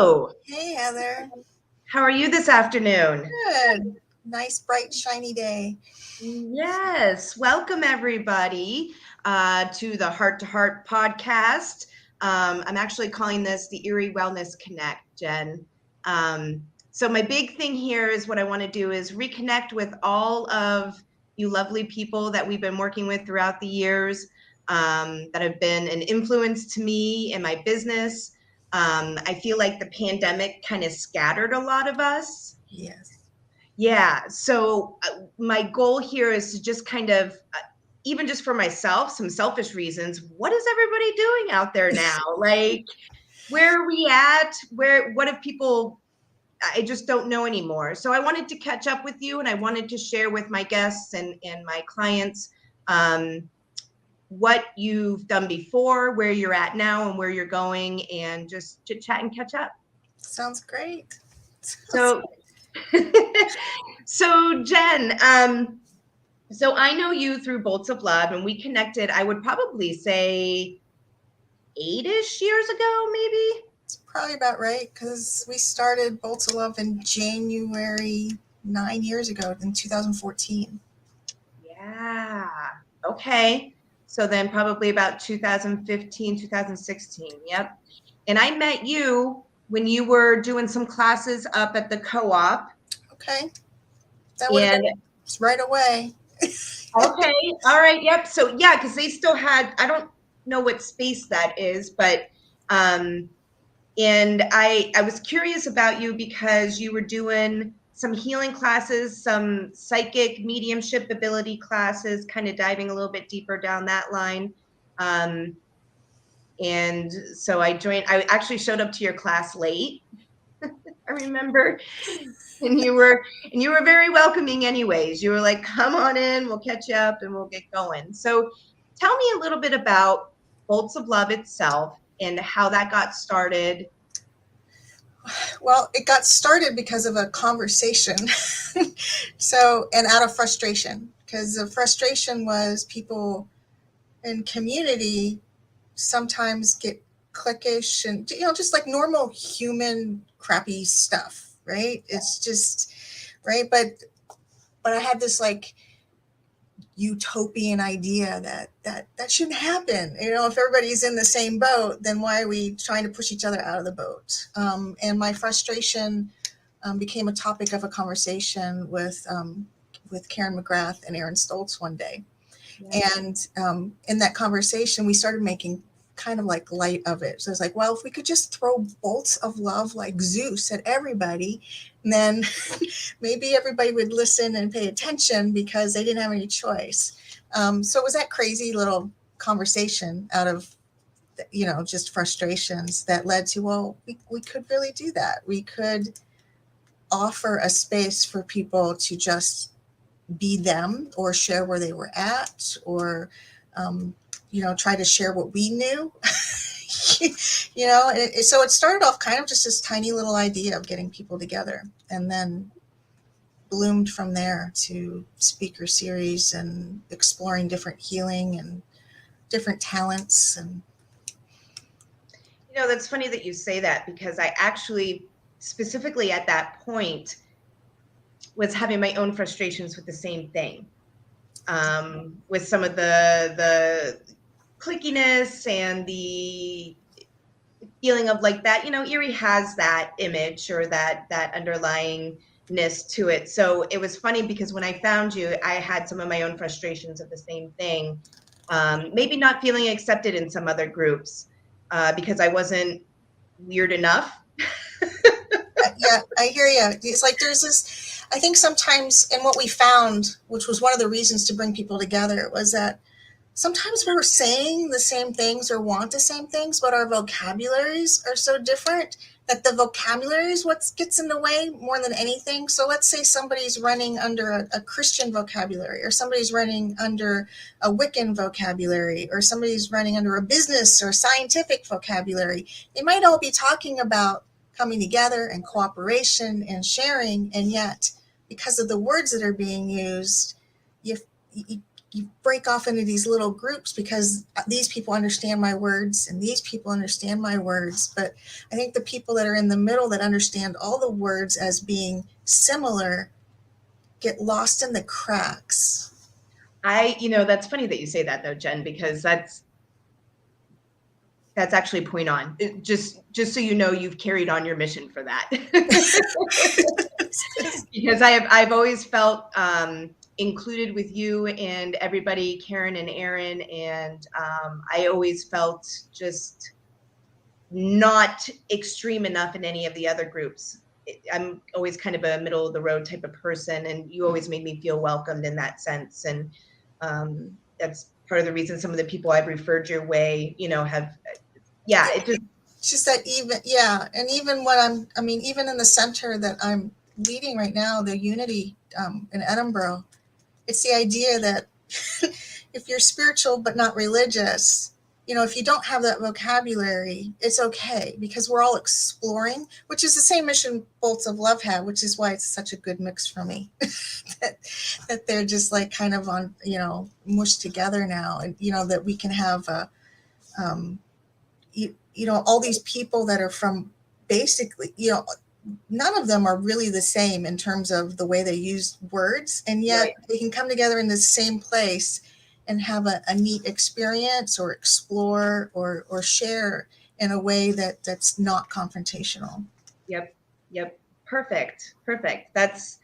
Hello. Hey, Heather. How are you this afternoon? Good. Nice, bright, shiny day. Yes. Welcome, everybody, to the Heart to Heart podcast. I'm actually calling this the Erie Wellness Connect, Jen. So, my big thing here is what I want to do is reconnect with all of you lovely people that we've been working with throughout the years that have been an influence to me in my business. I feel like the pandemic kind of scattered a lot of us. Yes. Yeah. So my goal here is to just kind of, even just for myself, some selfish reasons, what is everybody doing out there now? Like, where are we at? What if people, I just don't know anymore. So I wanted to catch up with you and I wanted to share with my guests and my clients what you've done before, where you're at now and where you're going, and just chit chat and catch up. Sounds great. So, so Jen, so I know you through Bolts of Love, and we connected, I would probably say 8-ish years ago, maybe. It's probably about right because we started Bolts of Love in January 9 years ago in 2014. Yeah. Okay. So then probably about 2015, 2016. Yep. And I met you when you were doing some classes up at the co-op. Okay. That would have And been right away. okay. All right. Yep. So yeah, because they still had, I don't know what space that is, but and I was curious about you because you were doing some healing classes, some psychic mediumship ability classes, kind of diving a little bit deeper down that line. And so I joined, I actually showed up to your class late. I remember. And you were very welcoming anyways. You were like, come on in, we'll catch you up and we'll get going. So tell me a little bit about Bolts of Love itself and how that got started. Well, it got started because of a conversation. And out of frustration, because the frustration was people in community sometimes get cliquish and just like normal human crappy stuff, right? It's just right, but I had this like utopian idea that shouldn't happen. If everybody's in the same boat, then why are we trying to push each other out of the boat? And my frustration became a topic of a conversation with Karen McGrath and Aaron Stoltz one day. Yeah. And in that conversation, we started making kind of like light of it. So it's like, well, if we could just throw bolts of love like Zeus at everybody, then maybe everybody would listen and pay attention because they didn't have any choice. So it was that crazy little conversation out of, just frustrations that led to, well, we could really do that. We could offer a space for people to just be them or share where they were at or, try to share what we knew. So it started off kind of just this tiny little idea of getting people together and then bloomed from there to speaker series and exploring different healing and different talents. And That's funny that you say that because I actually specifically at that point was having my own frustrations with the same thing, with some of the clickiness and the feeling of like that, Erie has that image or that underlyingness to it. So it was funny because when I found you, I had some of my own frustrations of the same thing. Maybe not feeling accepted in some other groups because I wasn't weird enough. Yeah, I hear you. It's like there's this, I think sometimes, and what we found, which was one of the reasons to bring people together, was that sometimes we're saying the same things or want the same things, but our vocabularies are so different that the vocabulary is what gets in the way more than anything. So let's say somebody's running under a Christian vocabulary, or somebody's running under a Wiccan vocabulary, or somebody's running under a business or scientific vocabulary. They might all be talking about coming together and cooperation and sharing, and yet because of the words that are being used, you you break off into these little groups because these people understand my words and these people understand my words. But I think the people that are in the middle that understand all the words as being similar get lost in the cracks. That's funny that you say that though, Jen, because that's actually point on. Just so you know, you've carried on your mission for that. Because I've always felt included with you and everybody, Karen and Aaron, and I always felt just not extreme enough in any of the other groups. I'm always kind of a middle of the road type of person, and you always made me feel welcomed in that sense. And that's part of the reason some of the people I've referred your way, have, it's just that and even even in the center that I'm leading right now, the Unity in Edinburgh, it's the idea that if you're spiritual but not religious, if you don't have that vocabulary, it's okay, because we're all exploring, which is the same mission Bolts of Love have, which is why it's such a good mix for me. that they're just like kind of on, mushed together now, and that we can have all these people that are from basically, none of them are really the same in terms of the way they use words, and yet right. They can come together in the same place and have a neat experience or explore or share in a way that's not confrontational. Yep. Perfect. That's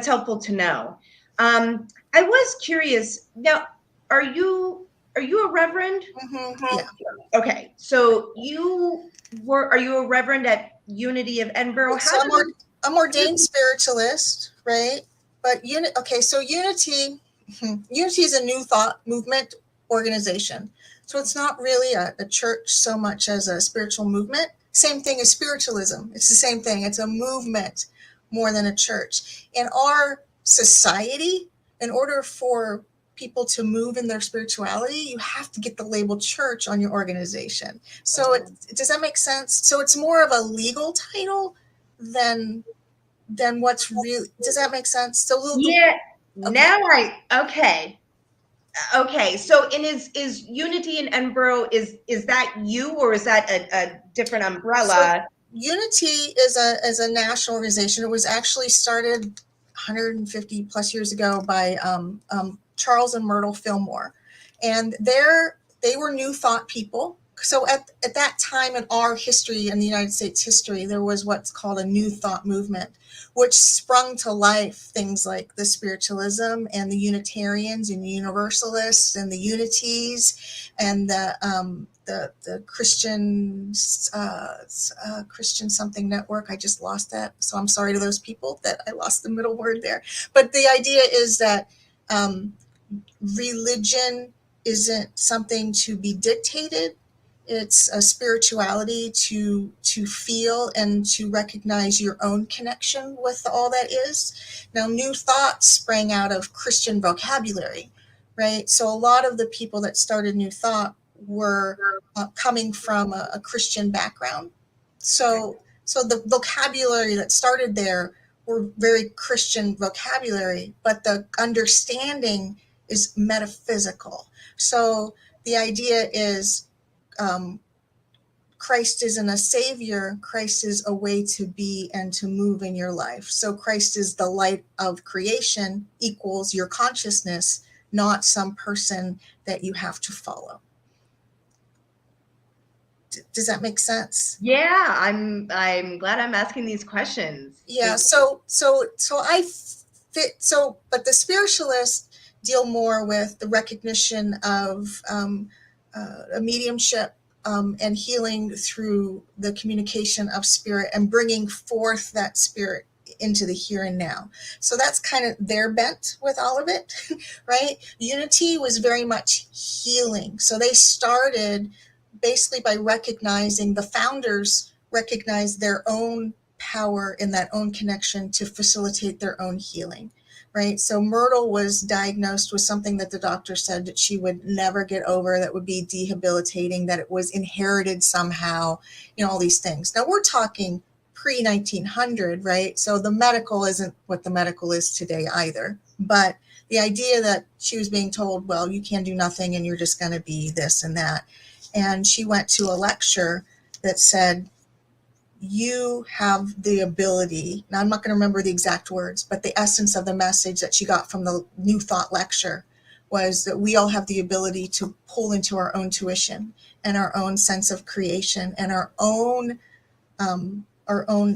helpful to know. I was curious. Now, are you a reverend? Mm-hmm. Yeah. Okay. So are you a reverend at Unity of Edinburgh? So I'm ordained spiritualist, right? But so Unity is a new thought movement organization. So it's not really a church so much as a spiritual movement. Same thing as spiritualism. It's the same thing. It's a movement more than a church. In our society, in order for people to move in their spirituality, you have to get the label church on your organization. So does that make sense? So it's more of a legal title than what's really, does that make sense? So okay. Now okay. So is Unity in Edinburgh, is that you, or is that a different umbrella? So Unity is a national organization. It was actually started 150 plus years ago by Charles and Myrtle Fillmore, and they were New Thought people. So at that time in our history, in the United States history, there was what's called a New Thought movement, which sprung to life things like the spiritualism and the Unitarians and Universalists and the Unities and the Christian Christian something network. I just lost that, so I'm sorry to those people that I lost the middle word there. But the idea is that religion isn't something to be dictated. It's a spirituality to feel and to recognize your own connection with all that is. Now, New Thought sprang out of Christian vocabulary, right? So a lot of the people that started New Thought were coming from a Christian background. So the vocabulary that started there were very Christian vocabulary, but the understanding is metaphysical. So the idea is Christ isn't a savior. Christ is a way to be and to move in your life. So Christ is the light of creation equals your consciousness, not some person that you have to follow. Does that make sense? Yeah, I'm glad I'm asking these questions. Yeah, so I fit, but the spiritualists deal more with the recognition of a mediumship and healing through the communication of spirit and bringing forth that spirit into the here and now. So that's kind of their bent with all of it, right? Unity was very much healing. So they started basically by recognizing, the founders recognized their own power in that own connection to facilitate their own healing. Right. So Myrtle was diagnosed with something that the doctor said that she would never get over, that would be debilitating, that it was inherited somehow, all these things. Now we're talking pre-1900, right? So the medical isn't what the medical is today either. But the idea that she was being told, well, you can't do nothing and you're just going to be this and that. And she went to a lecture that said, you have the ability, now I'm not going to remember the exact words, but the essence of the message that she got from the New Thought lecture was that we all have the ability to pull into our own tuition and our own sense of creation and our own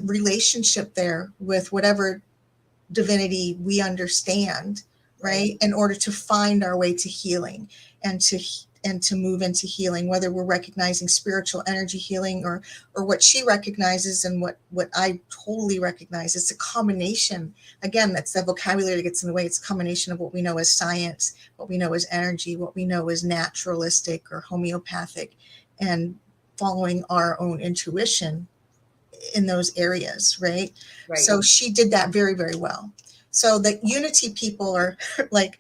relationship there with whatever divinity we understand, right? In order to find our way to healing and to move into healing, whether we're recognizing spiritual energy healing or what she recognizes and what I totally recognize. It's a combination. Again, that's the vocabulary that gets in the way. It's a combination of what we know as science, what we know as energy, what we know as naturalistic or homeopathic, and following our own intuition in those areas, right? So she did that very, very well. So the unity people are like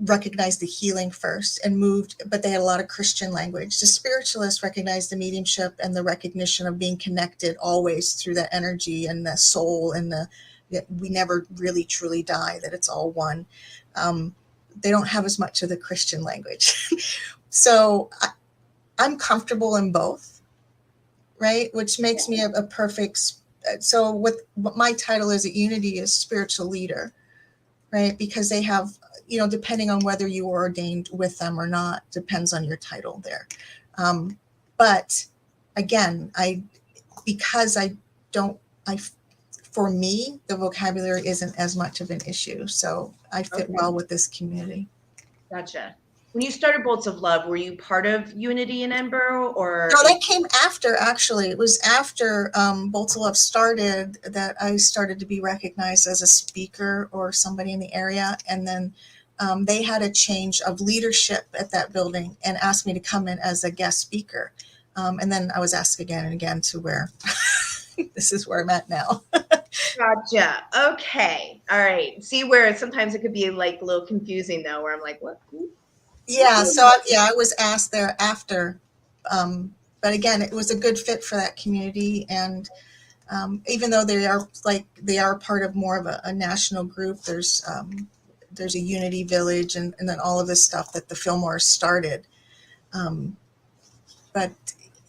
recognized the healing first and moved, but they had a lot of Christian language. The spiritualists recognized the mediumship and the recognition of being connected always through that energy and the soul and that we never really truly die, that it's all one. They don't have as much of the Christian language. So I'm comfortable in both, right? Which makes me a perfect, so what my title is at Unity is spiritual leader, right? Because they have, depending on whether you are ordained with them or not, depends on your title there. But again, for me, the vocabulary isn't as much of an issue. So I fit well with this community. Gotcha. When you started Bolts of Love, were you part of Unity in Ember, or? No, that came after, actually. It was after Bolts of Love started that I started to be recognized as a speaker or somebody in the area. And then they had a change of leadership at that building and asked me to come in as a guest speaker. And then I was asked again and again to where this is where I'm at now. Gotcha. Okay. All right. See where sometimes it could be like a little confusing though, where I'm like, what? Yeah. So I was asked there after, but again, it was a good fit for that community. And even though they are part of more of a national group, there's a Unity Village and then all of this stuff that the Fillmore started. But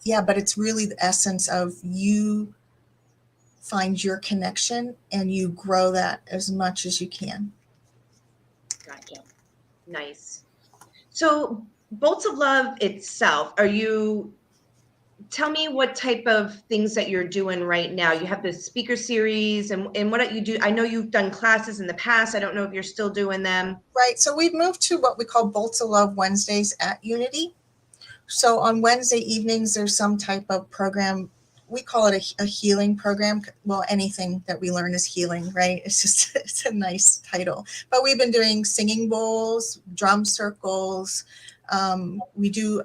it's really the essence of you find your connection and you grow that as much as you can. Gotcha. Nice. So Bolts of Love itself, tell me what type of things that you're doing right now. You have the speaker series and what you do. I know you've done classes in the past. I don't know if you're still doing them. Right. So we've moved to what we call Bolts of Love Wednesdays at Unity. So on Wednesday evenings, there's some type of program. We call it a healing program. Well, anything that we learn is healing, right? It's a nice title. But we've been doing singing bowls, drum circles. We do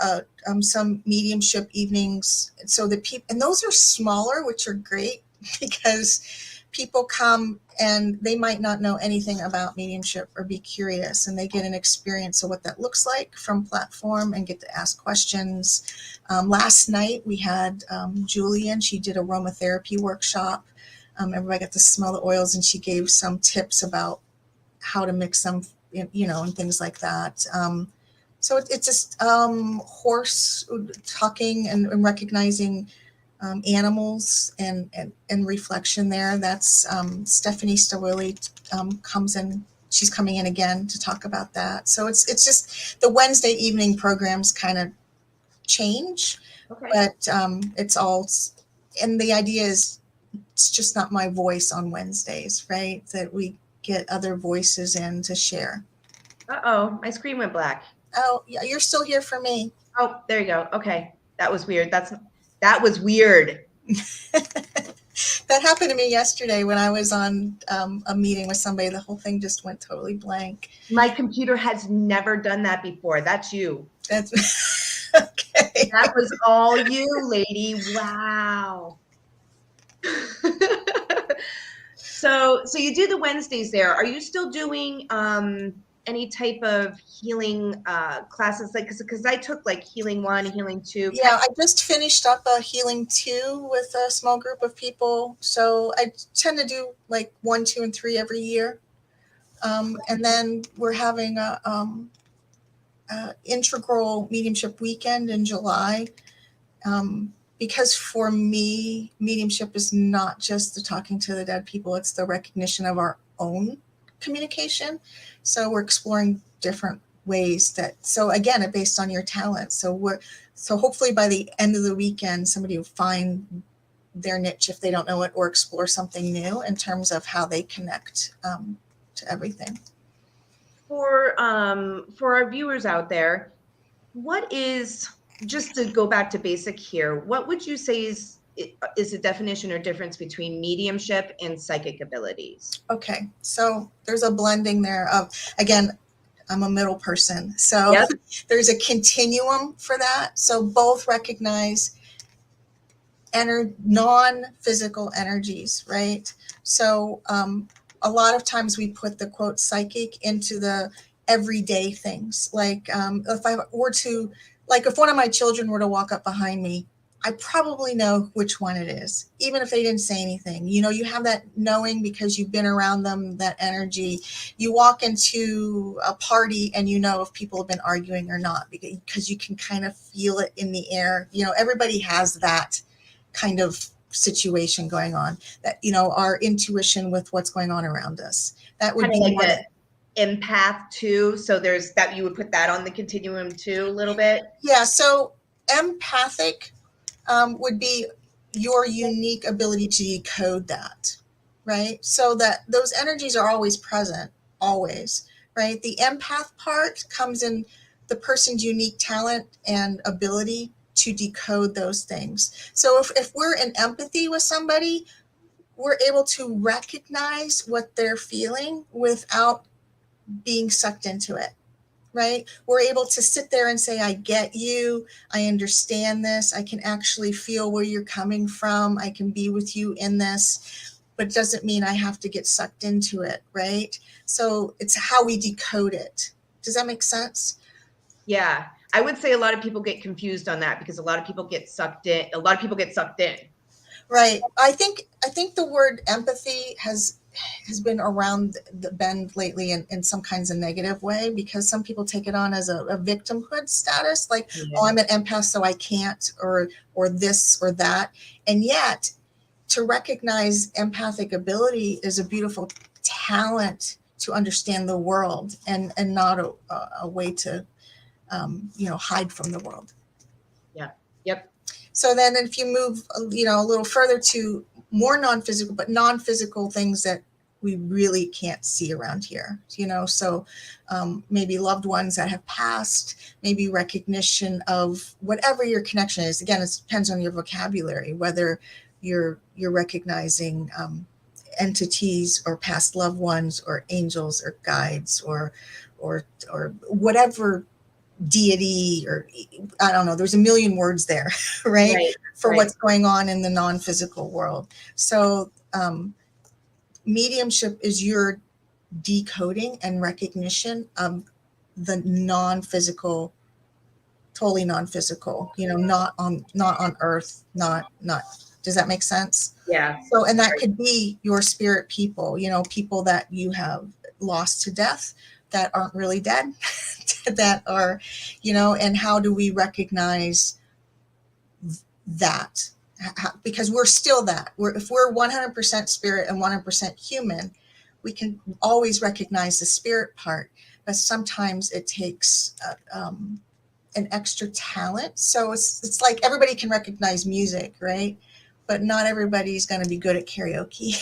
some mediumship evenings. So and those are smaller, which are great because people come and they might not know anything about mediumship or be curious, and they get an experience of what that looks like from platform and get to ask questions. Last night we had Julian. She did aromatherapy workshop. Everybody got to smell the oils, and she gave some tips about how to mix them, and things like that. So it's just horse talking and recognizing animals and reflection there. That's Stephanie Stawilli comes in. She's coming in again to talk about that. So it's just the Wednesday evening programs kind of change, but it's all, and the idea is it's just not my voice on Wednesdays, right? That we get other voices in to share. Uh-oh, my screen went black. Oh, yeah, you're still here for me. Oh, there you go. Okay, that was weird. That was weird. That happened to me yesterday when I was on a meeting with somebody. The whole thing just went totally blank. My computer has never done that before. That's you. That's okay. That was all you, lady. Wow. So you do the Wednesdays there. Are you still doing any type of healing classes? Like, because I took like Healing 1, Healing 2. Yeah, I just finished up a Healing 2 with a small group of people. So I tend to do like 1, 2, and 3 every year. And then we're having a integral mediumship weekend in July. Because for me, mediumship is not just the talking to the dead people, it's the recognition of our own communication. So we're exploring different ways so again, it's based on your talent. So hopefully by the end of the weekend, somebody will find their niche if they don't know it, or explore something new in terms of how they connect to everything. For our viewers out there, what is, just to go back to basic here, what would you say is the definition or difference between mediumship and psychic abilities? Okay, so there's a blending there of, again, I'm a middle person, so Yep. There's a continuum for that. So both recognize non-physical energies, right? So a lot of times we put the quote psychic into the everyday things. Like if one of my children were to walk up behind me, I probably know which one it is, even if they didn't say anything. You know, you have that knowing because you've been around them, that energy. You walk into a party and you know if people have been arguing or not, because you can kind of feel it in the air. You know, everybody has that kind of situation going on, that, you know, our intuition with what's going on around us. That would Kind of be like an empath too. So there's that, you would put that on the continuum too, a little bit. Yeah. So empathic would be your unique ability to decode that, right? So that those energies are always present, always, right? The empath part comes in the person's unique talent and ability to decode those things. So if we're in empathy with somebody, we're able to recognize what they're feeling without being sucked into it, right? We're able to sit there and say, I get you. I understand this. I can actually feel where you're coming from. I can be with you in this, but it doesn't mean I have to get sucked into it, right? So it's how we decode it. Does that make sense? Yeah. I would say a lot of people get confused on that because a lot of people get sucked in. Right. I think the word empathy has been around the bend lately in some kinds of negative way, because some people take it on as a victimhood status, like, oh, I'm an empath, so I can't, or this or that. And yet, to recognize empathic ability is a beautiful talent to understand the world, and not a way to hide from the world. Yeah. Yep. So then if you move, a little further to more non-physical, but non-physical things that we really can't see around here, so maybe loved ones that have passed, maybe recognition of whatever your connection is. Again, it depends on your vocabulary, whether you're recognizing entities or past loved ones or angels or guides or whatever deity, or I don't know, there's a million words there, right? For what's going on in the non-physical world. So mediumship is your decoding and recognition of the non-physical, totally non-physical, not on earth, not does that make sense? Yeah. So, and that could be your spirit people, people that you have lost to death, that aren't really dead, that are, and how do we recognize that? Because we're still that. If we're 100% spirit and 100% human, we can always recognize the spirit part, but sometimes it takes an extra talent. So it's like everybody can recognize music, right? But not everybody's going to be good at karaoke.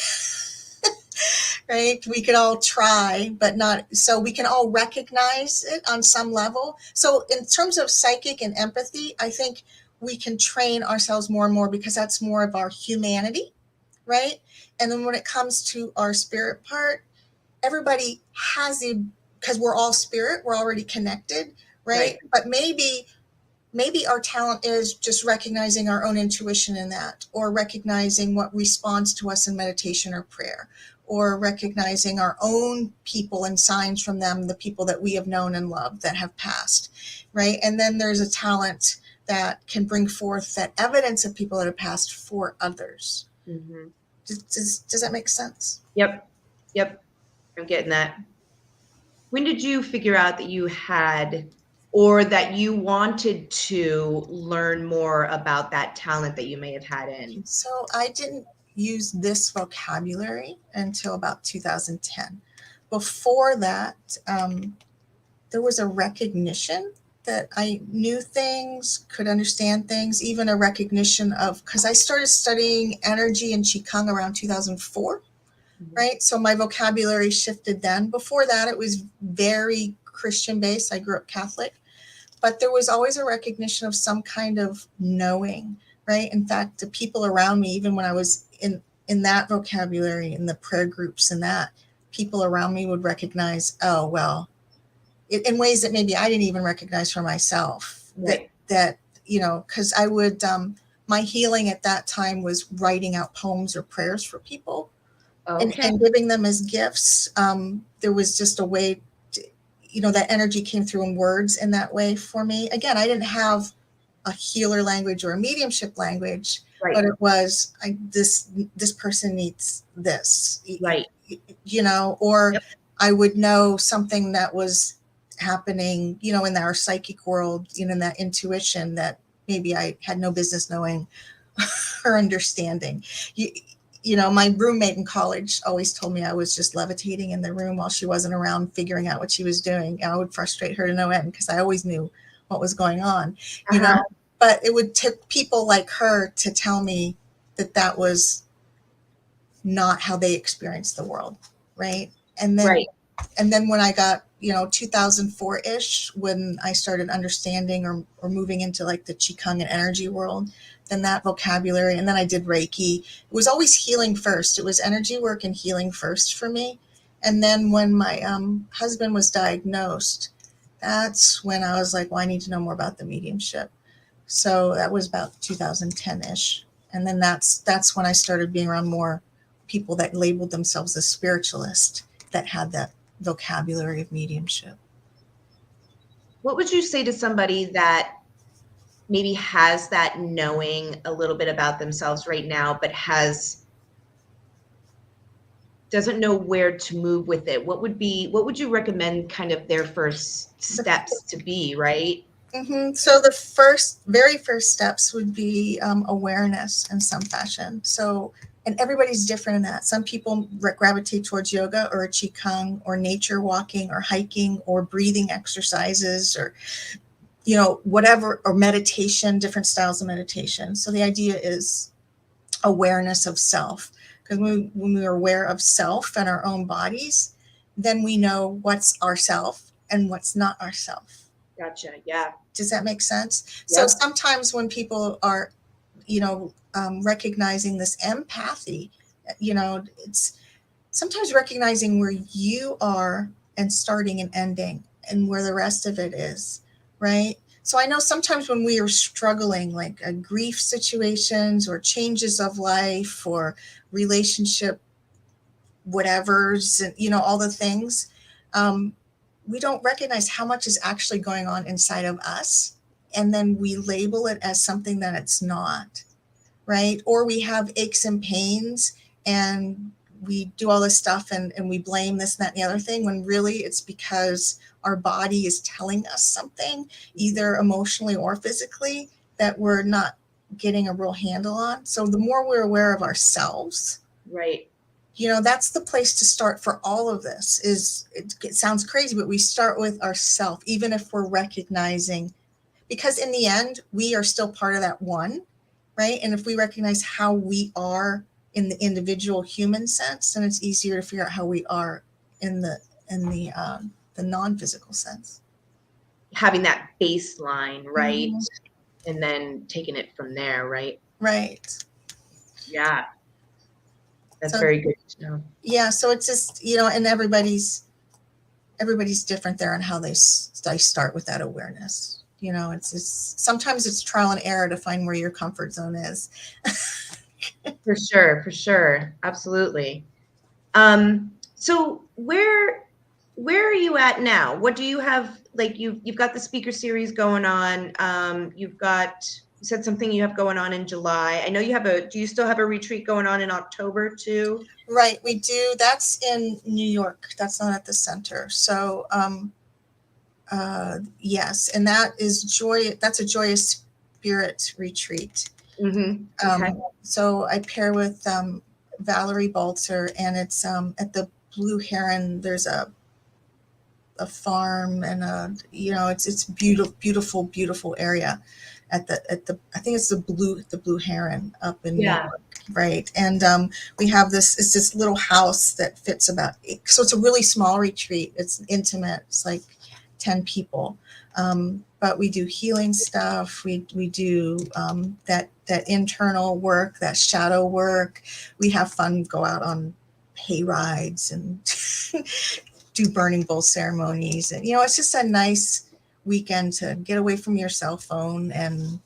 Right? We could all try, but not, so we can all recognize it on some level. So in terms of psychic and empathy, I think we can train ourselves more and more, because that's more of our humanity, right? And then when it comes to our spirit part, everybody has because we're all spirit, we're already connected, right? But maybe our talent is just recognizing our own intuition in that, or recognizing what responds to us in meditation or prayer, or recognizing our own people and signs from them, the people that we have known and loved that have passed, right? And then there's a talent that can bring forth that evidence of people that have passed for others. Mm-hmm. Does that make sense? Yep. I'm getting that. When did you figure out that you had, or that you wanted to learn more about that talent that you may have had in? So I didn't use this vocabulary until about 2010. Before that, there was a recognition that I knew things, could understand things, even a recognition of, because I started studying energy and Qigong around 2004, right? So my vocabulary shifted then. Before that, it was very Christian based. I grew up Catholic, but there was always a recognition of some kind of knowing, right? In fact, the people around me, even when I was in that vocabulary, in the prayer groups and that, people around me would recognize, oh, well, in ways that maybe I didn't even recognize for myself. Right. That you know, because I would, my healing at that time was writing out poems or prayers for people, Okay. and giving them as gifts. There was just a way to, you know, that energy came through in words in that way for me. Again, I didn't have a healer language or a mediumship language, Right. but it was, this person needs this, Right. you know, or Yep. I would know something that was happening, you know, in our psychic world, you know, in that intuition that maybe I had no business knowing or understanding. You know, my roommate in college always told me I was just levitating in the room while she wasn't around figuring out what she was doing. And I would frustrate her to no end because I always knew what was going on, you know. But it would take people like her to tell me that that was not how they experienced the world, right? And then Right. and then when I got, you know, 2004-ish, when I started understanding or moving into like the Qigong and energy world, then that vocabulary, and then I did Reiki. It was always healing first. It was energy work and healing first for me. And then when my husband was diagnosed, that's when I was like, well, I need to know more about the mediumship. So that was about 2010-ish. And then that's when I started being around more people that labeled themselves as spiritualist, that had that vocabulary of mediumship. What would you say to somebody that maybe has that knowing a little bit about themselves right now, but doesn't know where to move with it? What would you recommend kind of their first steps to be, right? Mm-hmm. So the very first steps would be awareness in some fashion. So, and everybody's different in that. Some people gravitate towards yoga or qigong or nature walking or hiking or breathing exercises or, you know, whatever, or meditation, different styles of meditation. So the idea is awareness of self, because when we are aware of self and our own bodies, then we know what's ourself and what's not ourself. Gotcha. Yeah. Does that make sense? Yep. So sometimes when people are, you know, recognizing this empathy, you know, it's sometimes recognizing where you are and starting and ending and where the rest of it is, right? So I know sometimes when we are struggling, like grief situations or changes of life or relationship, whatever's, you know, all the things, we don't recognize how much is actually going on inside of us. And then we label it as something that it's not, right? Or we have aches and pains and we do all this stuff and we blame this, and that, and the other thing, when really it's because our body is telling us something, either emotionally or physically, that we're not getting a real handle on. So the more we're aware of ourselves, right, you know, that's the place to start for all of this. It sounds crazy, but we start with ourself, even if we're recognizing, because in the end, we are still part of that one, right? And if we recognize how we are in the individual human sense, then it's easier to figure out how we are in the non-physical sense. having that baseline, right? Mhm. And then taking it from there, right? Right. Yeah. That's So, very good to know. yeah, so it's just, you know, and everybody's different there on how they start with that awareness. You know, sometimes it's trial and error to find where your comfort zone is. For sure. Absolutely. So where are you at now? What do you have? Like you've got the speaker series going on. You've got You said something you have going on in July. I know you have do you still have a retreat going on in October too? Right, we do. That's in New York. That's not at the center. So, yes, and that is joy. That's a joyous spirit retreat. Okay. So I pair with Valerie Balter, and it's at the Blue Heron. There's a farm, and it's beautiful, beautiful area at the I think it's the Blue Heron up in New Yeah. York, right? And we have this little house that fits about so it's a really small retreat. It's intimate. It's like 10 people. But we do healing stuff. We do that internal work, that shadow work. We have fun, go out on hay rides and do burning bowl ceremonies. And, it's just a nice weekend to get away from your cell phone and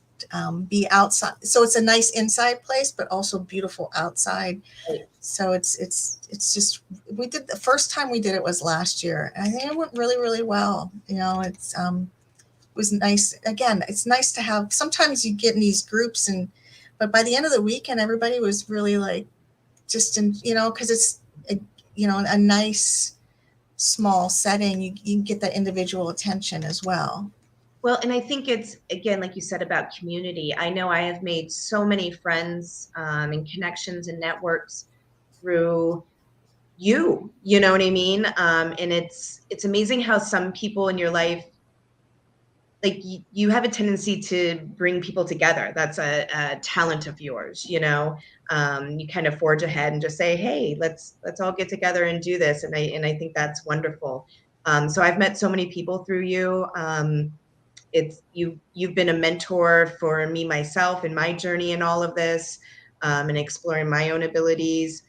be outside. So it's a nice inside place, but also beautiful outside. So it's just, we did the first time we did it was last year. And I think it went really, really well. It was nice. Again, it's nice to have, sometimes you get in these groups but by the end of the weekend, everybody was really like, just in, cause it's, a nice, small setting, you can get that individual attention as well. Well, and I think it's, again, like you said about community. I know I have made so many friends and connections and networks through you know what I mean? And it's amazing how some people in your life, like you have a tendency to bring people together. That's a talent of yours, you kind of forge ahead and just say, hey, let's all get together and do this. And I think that's wonderful. So I've met so many people through you. You've been a mentor for me, myself, in my journey in all of this, and exploring my own abilities.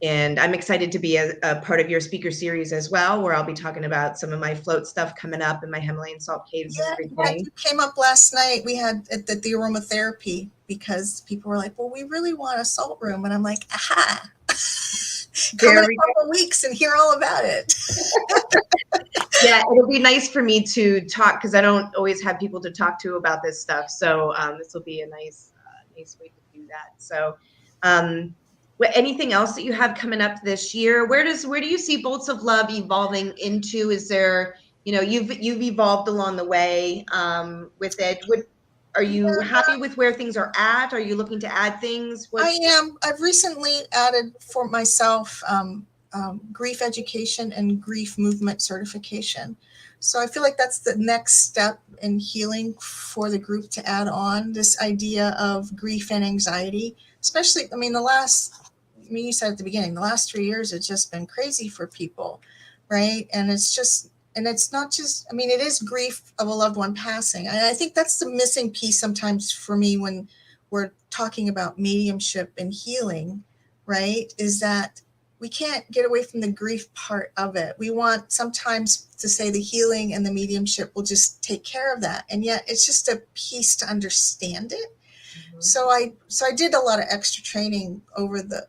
And I'm excited to be a part of your speaker series as well, where I'll be talking about some of my float stuff coming up in my Himalayan salt caves and everything. You came up last night. We had the aromatherapy because people were like, well, we really want a salt room. And I'm like, aha. Come in a couple weeks and hear all about it. Yeah, it'll be nice for me to talk because I don't always have people to talk to about this stuff. So this will be a nice way to do that. So anything else that you have coming up this year? Where do you see Bolts of Love evolving into? Is there, you've evolved along the way with it. Are you happy with where things are at? Are you looking to add things? I am. I've recently added for myself grief education and grief movement certification. So I feel like that's the next step in healing for the group to add on this idea of grief and anxiety, especially, you said at the beginning, the last 3 years, it's just been crazy for people, right? And it's not just, it is grief of a loved one passing. And I think that's the missing piece sometimes for me when we're talking about mediumship and healing, right? Is that we can't get away from the grief part of it. We want sometimes to say the healing and the mediumship will just take care of that. And yet it's just a piece to understand it. Mm-hmm. So I did a lot of extra training over the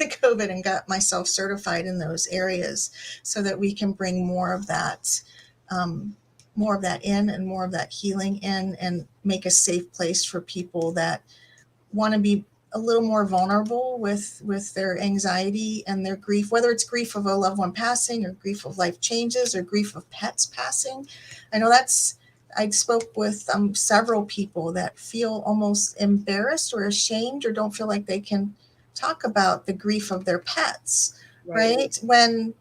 COVID and got myself certified in those areas so that we can bring more of that in and more of that healing in and make a safe place for people that want to be a little more vulnerable with their anxiety and their grief, whether it's grief of a loved one passing or grief of life changes or grief of pets passing. I know I spoke with several people that feel almost embarrassed or ashamed or don't feel like they can talk about the grief of their pets, right? When,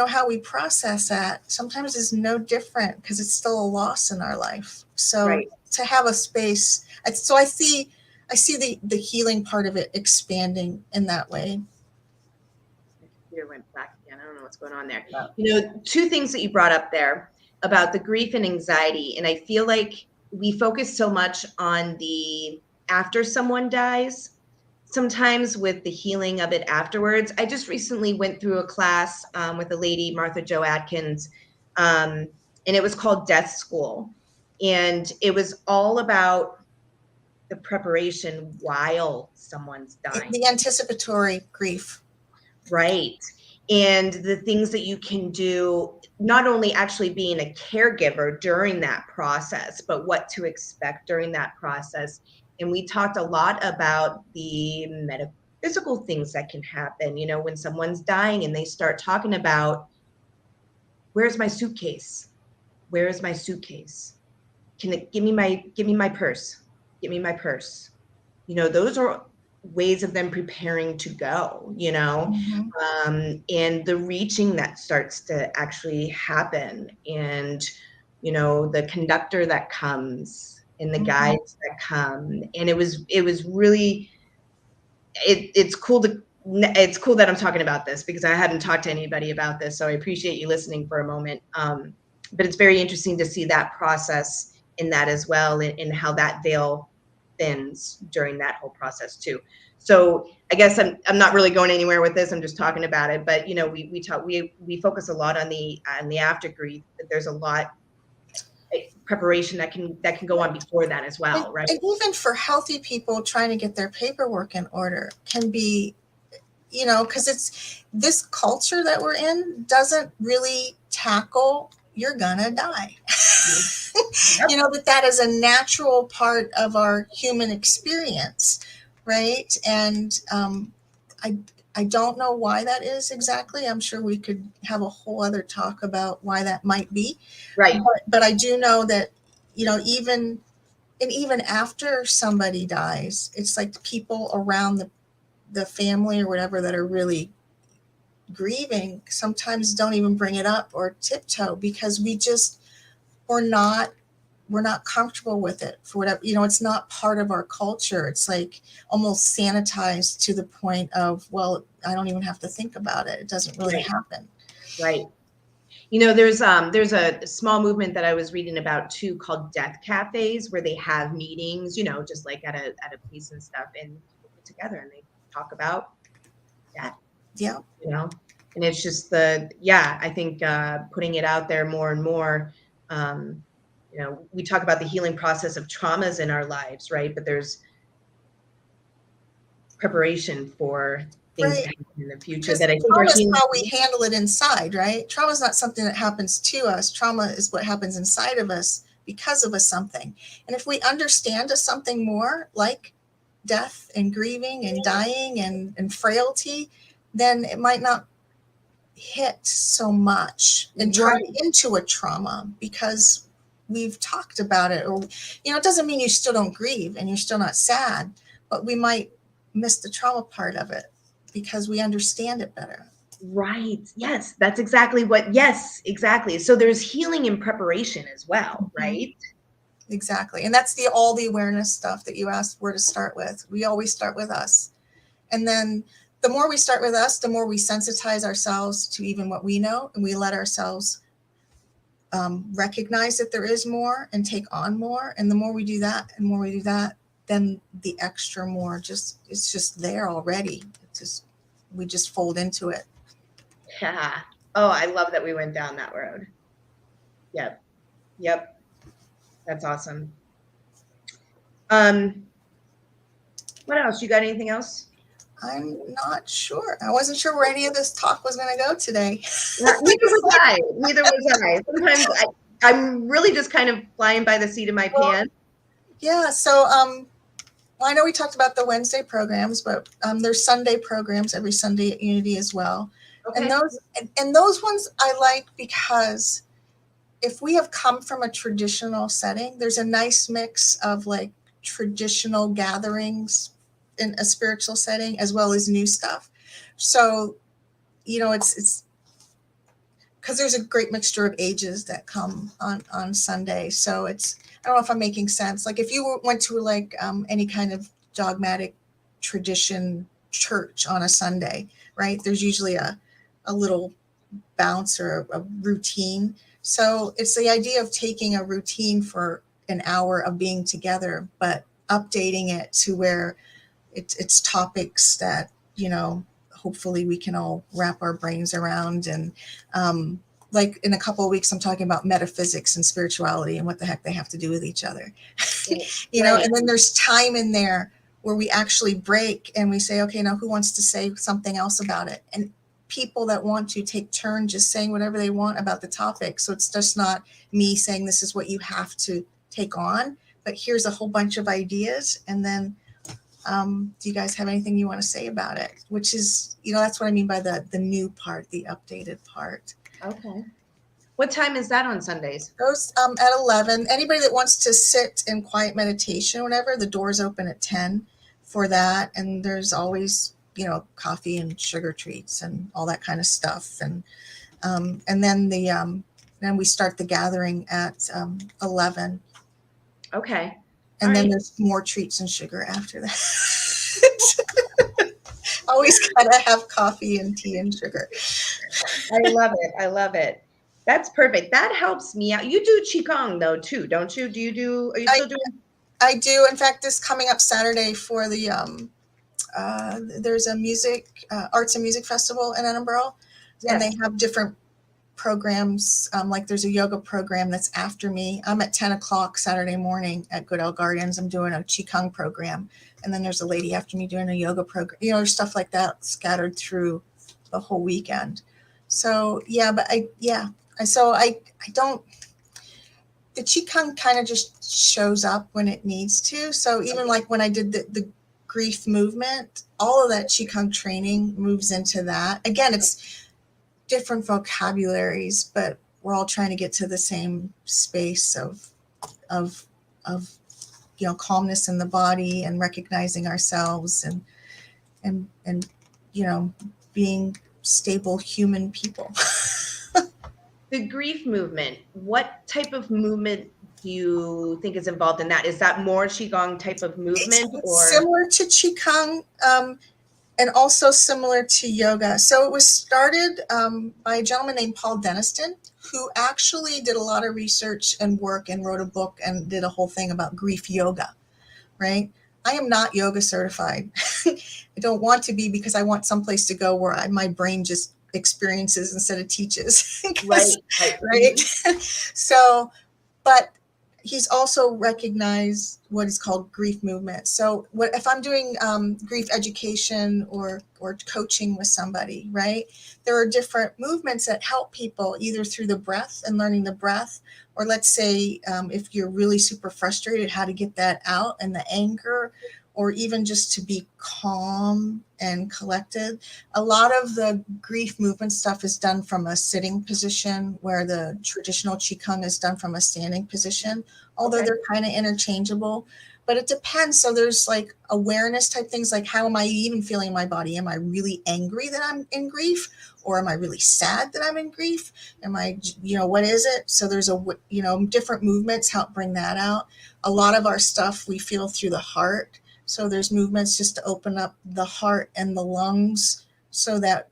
how we process that sometimes is no different because it's still a loss in our life. So to have a space, so I see the healing part of it expanding in that way. My computer went black again. I don't know what's going on there. Two things that you brought up there about the grief and anxiety. And I feel like we focus so much on the after someone dies, sometimes with the healing of it afterwards. I just recently went through a class with a lady, Martha Jo Atkins, and it was called Death School. And it was all about the preparation while someone's dying. The anticipatory grief. Right. and the things that you can do, not only actually being a caregiver during that process, but what to expect during that process. And we talked a lot about the metaphysical things that can happen, you know, when someone's dying and they start talking about, where's my suitcase? Where is my suitcase? Can it give me my purse? Give me my purse. You know, those are ways of them preparing to go, you know, and the reaching that starts to actually happen, and, you know, the conductor that comes and the guides that come. And it was really, it's cool that I'm talking about this, because I hadn't talked to anybody about this. So I appreciate you listening for a moment. But it's very interesting to see that process in that as well, and how that veil thins during that whole process too. So I guess I'm not really going anywhere with this. I'm just talking about it. But, you know, we focus a lot on the after grief, but there's a lot preparation that can go on before that as well, right? And even for healthy people trying to get their paperwork in order can be, you know, because it's this culture that we're in doesn't really tackle you're gonna die. You know, that is a natural part of our human experience, right? And I don't know why that is exactly. I'm sure we could have a whole other talk about why that might be. Right. But I do know that, you know, even after somebody dies, it's like people around the family or whatever that are really grieving sometimes don't even bring it up or tiptoe, because we're not comfortable with it for whatever, you know, it's not part of our culture. It's like almost sanitized to the point of, well, I don't even have to think about it. It doesn't really happen. Right. You know, there's a small movement that I was reading about too, called death cafes, where they have meetings, you know, just like at a place and stuff, and people get together and they talk about death. Yeah. You know, and it's just I think putting it out there more and more. You know, we talk about the healing process of traumas in our lives, right? But there's preparation for things to happen in the future that I think trauma is how we handle it inside, right? Trauma is not something that happens to us. Trauma is what happens inside of us because of a something. And if we understand a something more, like death and grieving and dying and frailty, then it might not hit so much and turn into a trauma, because we've talked about it. Or, you know, it doesn't mean you still don't grieve and you're still not sad, but we might miss the trauma part of it because we understand it better. Right. Yes, that's exactly what. Yes, exactly. So there's healing in preparation as well, right? Exactly. And that's all the awareness stuff that you asked where to start with. We always start with us. And then the more we start with us, the more we sensitize ourselves to even what we know, and we let ourselves recognize that there is more and take on more. And the more we do that and more we do that, then the extra more it's just there already. We just fold into it. Yeah. Oh, I love that we went down that road. Yep. That's awesome. What else? You got anything else? I'm not sure. I wasn't sure where any of this talk was going to go today. Neither was I. Sometimes I'm really just kind of flying by the seat of my pants. Yeah. So, well, I know we talked about the Wednesday programs, but there's Sunday programs every Sunday at Unity as well. Okay. And those ones I like, because if we have come from a traditional setting, there's a nice mix of like traditional gatherings in a spiritual setting as well as new stuff. So, you know, it's because there's a great mixture of ages that come on Sunday. So I don't know if I'm making sense. Like if you went to like any kind of dogmatic tradition church on a Sunday, right? There's usually a little bounce or a routine. So it's the idea of taking a routine for an hour of being together, but updating it to where it's topics that, you know, hopefully we can all wrap our brains around. And like in a couple of weeks, I'm talking about metaphysics and spirituality and what the heck they have to do with each other. You know, and then there's time in there where we actually break and we say, okay, now who wants to say something else about it? And people that want to take turns just saying whatever they want about the topic. So it's just not me saying this is what you have to take on, but here's a whole bunch of ideas. And then do you guys have anything you want to say about it? Which is, that's what I mean by the new part, the updated part. Okay. What time is that on Sundays? Goes at 11. Anybody that wants to sit in quiet meditation or whatever, the doors open at 10 for that. And there's always, coffee and sugar treats and all that kind of stuff. And then then we start the gathering at 11. Okay. And then there's more treats and sugar after that. Always gotta have coffee and tea and sugar. I love it. I love it. That's perfect. That helps me out. You do Qigong though too, don't you? Are you still doing? I do. In fact, this coming up Saturday for the there's a arts and music festival in Edinburgh, yes. And they have different programs. Like there's a yoga program that's after me. I'm at 10 o'clock Saturday morning at Goodell Gardens. I'm doing a Qigong program. And then there's a lady after me doing a yoga program, there's stuff like that scattered through the whole weekend. So yeah, but I don't, the Qigong kind of just shows up when it needs to. So even like when I did the grief movement, all of that Qigong training moves into that. Again, it's different vocabularies, but we're all trying to get to the same space of calmness in the body and recognizing ourselves and being stable human people. The grief movement, what type of movement do you think is involved in that? Is that more Qigong type of movement? It's similar to Qigong, and also similar to yoga. So it was started by a gentleman named Paul Denniston, who actually did a lot of research and work and wrote a book and did a whole thing about grief yoga, right? I am not yoga certified. I don't want to be, because I want someplace to go where my brain just experiences instead of teaches. Right. So, but he's also recognized what is called grief movement. So if I'm doing grief education or coaching with somebody, right, there are different movements that help people either through the breath and learning the breath, or let's say if you're really super frustrated, how to get that out and the anger, or even just to be calm and collected. A lot of the grief movement stuff is done from a sitting position, where the traditional Qigong is done from a standing position, although they're kind of interchangeable, but it depends. So there's like awareness type things, like how am I even feeling in my body? Am I really angry that I'm in grief? Or am I really sad that I'm in grief? Am I, what is it? So there's different movements help bring that out. A lot of our stuff we feel through the heart. So there's movements just to open up the heart and the lungs, so that,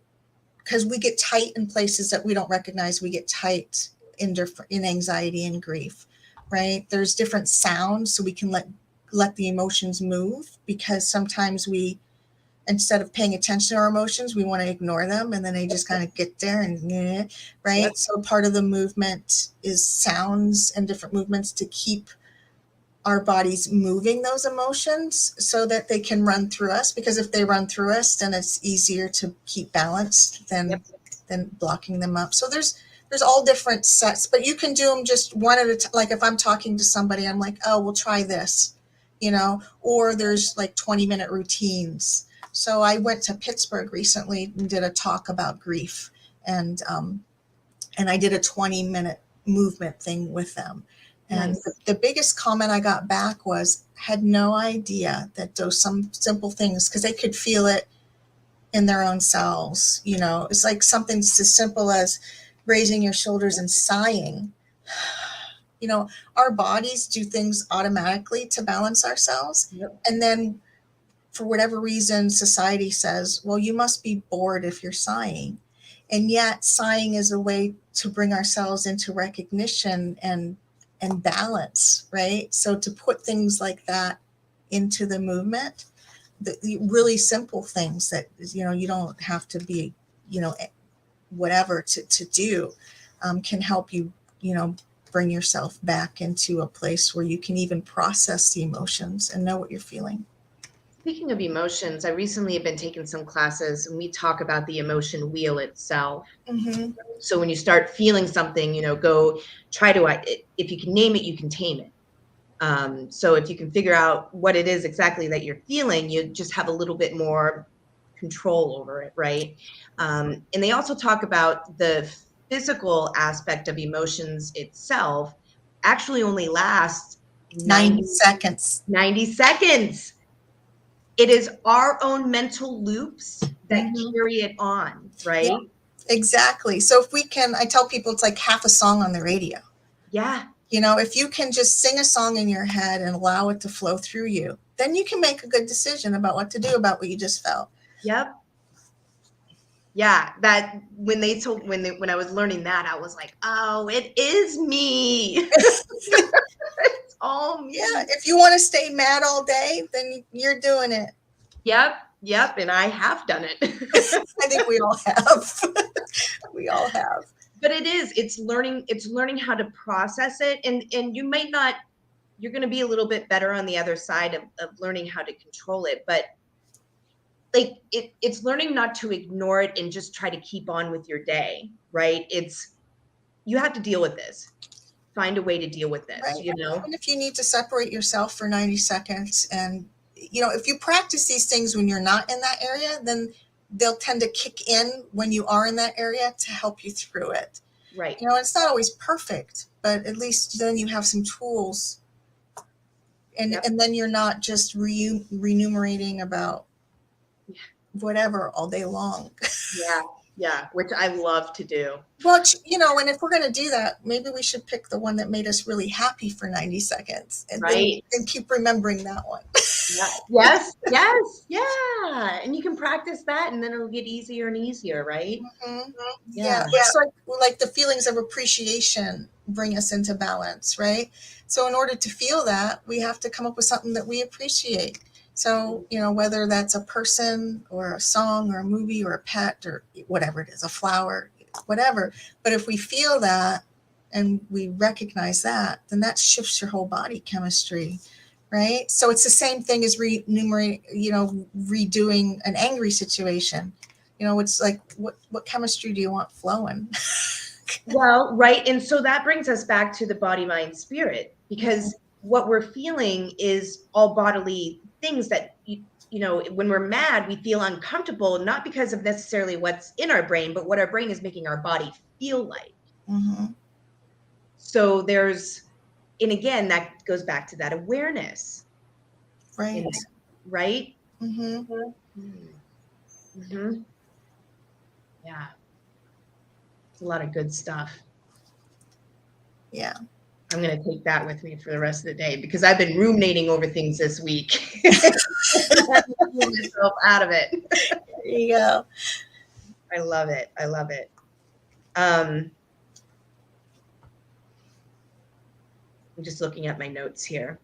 because we get tight in places that we don't recognize, we get tight in anxiety and grief, right? There's different sounds, so we can let the emotions move, because sometimes we, instead of paying attention to our emotions, we want to ignore them, and then they just kind of get there and right. Yep. So part of the movement is sounds and different movements to keep our bodies moving those emotions so that they can run through us, because if they run through us, then it's easier to keep balanced than blocking them up. So there's all different sets, but you can do them just one at a time. Like if I'm talking to somebody, I'm like, oh, we'll try this, or there's like 20-minute routines. So I went to Pittsburgh recently and did a talk about grief, and I did a 20-minute movement thing with them. And nice. The biggest comment I got back was, had no idea that those some simple things, because they could feel it in their own selves. It's like something as simple as raising your shoulders and sighing. Our bodies do things automatically to balance ourselves. Yep. And then for whatever reason, society says, well, you must be bored if you're sighing. And yet sighing is a way to bring ourselves into recognition and balance, right? So to put things like that into the movement, the really simple things that, you don't have to be, whatever to do, can help you, bring yourself back into a place where you can even process the emotions and know what you're feeling. Speaking of emotions, I recently have been taking some classes and we talk about the emotion wheel itself. Mm-hmm. So when you start feeling something, go try to, if you can name it, you can tame it. So if you can figure out what it is exactly that you're feeling, you just have a little bit more control over it, right? And they also talk about the physical aspect of emotions itself actually only lasts 90 seconds. 90 seconds. It is our own mental loops that Mm-hmm. carry it on, right? Yeah, exactly. So if we can, I tell people it's like half a song on the radio. Yeah. If you can just sing a song in your head and allow it to flow through you, then you can make a good decision about what to do about what you just felt. Yep. Yeah, that when I was learning that, I was like, oh, it is me. It's all me. Yeah, if you want to stay mad all day, then you're doing it. Yep, and I have done it. I think we all have. We all have. But it's learning how to process it, and you're going to be a little bit better on the other side of learning how to control it, but like it's learning not to ignore it and just try to keep on with your day, right? You have to deal with this. Find a way to deal with this, Right. And if you need to separate yourself for 90 seconds and if you practice these things when you're not in that area, then they'll tend to kick in when you are in that area to help you through it. Right. It's not always perfect, but at least then you have some tools. And Yep. and then you're not just renumerating about whatever all day long. Yeah, which I love to do. Well, and if we're going to do that, maybe we should pick the one that made us really happy for 90 seconds and, right. and keep remembering that one. Yeah. Yes. Yeah. And you can practice that and then it'll get easier and easier, right? Mm-hmm. Yeah. It's like the feelings of appreciation bring us into balance, right? So in order to feel that, we have to come up with something that we appreciate. So, whether that's a person or a song or a movie or a pet or whatever it is, a flower, whatever. But if we feel that and we recognize that, then that shifts your whole body chemistry, right? So it's the same thing as redoing an angry situation. It's like, what chemistry do you want flowing? Well, right. And so that brings us back to the body, mind, spirit, because what we're feeling is all bodily things that, when we're mad, we feel uncomfortable, not because of necessarily what's in our brain, but what our brain is making our body feel like. Mm-hmm. So and again, that goes back to that awareness. Right. Right? Mm-hmm. Mm-hmm. Yeah. It's a lot of good stuff. Yeah. I'm going to take that with me for the rest of the day because I've been ruminating over things this week. I'm myself out of it. There you go. I love it. I'm just looking at my notes here.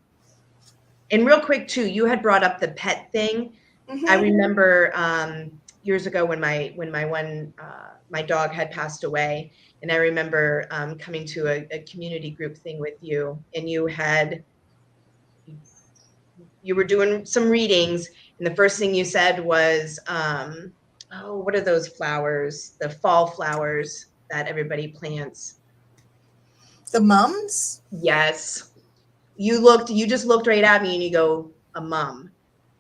And real quick too, you had brought up the pet thing. Mm-hmm. I remember years ago when my dog had passed away, and I remember coming to a community group thing with you, and you were doing some readings, and the first thing you said was, what are those flowers? The fall flowers that everybody plants. The mums? Yes. You just looked right at me and you go, a mum.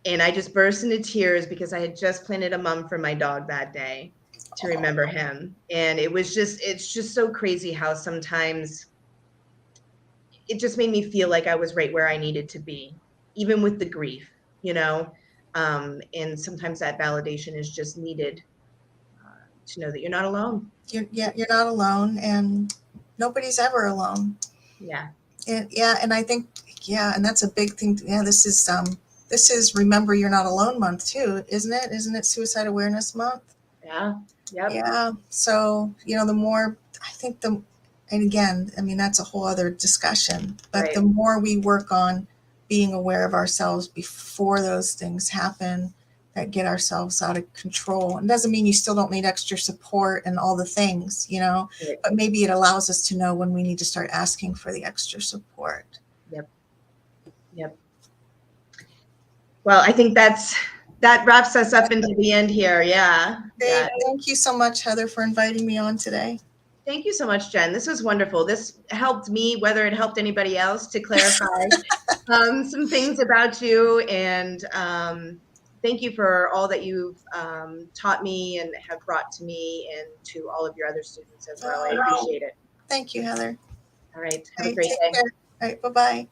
And I just burst into tears because I had just planted a mum for my dog that day to remember him. And it's just so crazy how sometimes it just made me feel like I was right where I needed to be, even with the grief, and sometimes that validation is just needed to know that you're not alone. You're not alone, and nobody's ever alone. Yeah. And I think, and that's a big thing. This is Remember You're Not Alone month too, isn't it? Isn't it Suicide Awareness Month? Yeah. Yep. Yeah. So, the more, I think and again, I mean, that's a whole other discussion, but right. The more we work on being aware of ourselves before those things happen that get ourselves out of control. And doesn't mean you still don't need extra support and all the things, right. But maybe it allows us to know when we need to start asking for the extra support. Yep. Well, I think that wraps us up into the end here. Yeah. Great. Thank you so much, Heather, for inviting me on today. Thank you so much, Jen. This was wonderful. This helped me, whether it helped anybody else, to clarify some things about you. And thank you for all that you've taught me and have brought to me and to all of your other students as well. I appreciate it. Thank you, Heather. All right. Have a Okay, great take day. care. All right. Bye-bye.